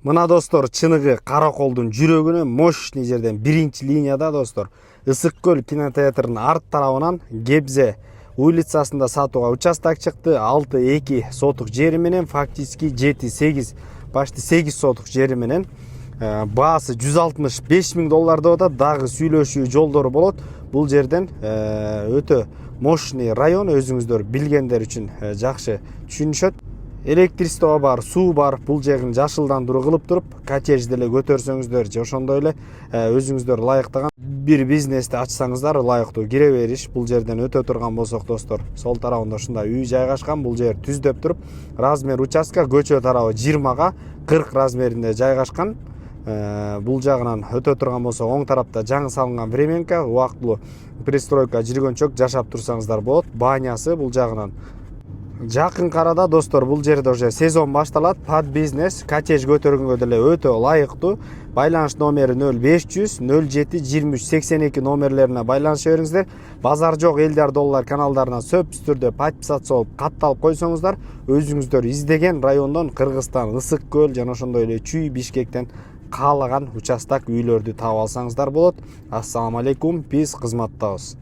Мына достор, чыныгы Караколдун жүрөгүнө мощный жерден биринчи линияда достор. Ысык көл кинотеатрынын арт тарабынан Гебзе улицасында сатууга участок чыкты. 6-2 сотук жери менен фактически 7-8 почти 8 сотук жери менен баасы $165,000 деп атат. Дагы сүйлөшүү жолдору болот. Бул жерден өтө мощный район, өзүңүздөр билгендер үчүн жакшы түшүнүшөт. Электричество бар, суу бар, бул жагын жашылдандыруу кылып туруп, коттедж деле көтөрсөңүздөр же ошондой эле өзүңүздөр ылайыктаган бир бизнести ачсаңыздар ылайыктуу кире бериш. Бул жерден өтө турган болсок достор, сол тарабында ушундай үй жайгашкан. Бул жер түздөп туруп, размер участка көчө тарабы 20 40 размеринде жайгашкан. Бул жагынан өтө турган болсок, оң тарапта жаңы салынган временка, убактылуу пристройка жүргөнчөк жашап турсаңыздар болот. Банясы бул жагынан жакын карада достор, бул жерде уже сезон башталат. Под бизнес коттедж көтөргөнгө деле өтө ылайыктуу. Байланыш номери 0500 07 23 82 номерлерине байланыша бериңиздер. Базар жок элдер доллар каналдарына сөпсүз түрдө подписаться болуп катталып койсоңуздар, өзүңүздөр издеген райондон Кыргызстан Ысык көл жана ошондой эле Чүй, Бишкектен каалаган участок үйлөрдү таап алсаңыздар болот. Ассаламу алейкум, биз кызматтабыз.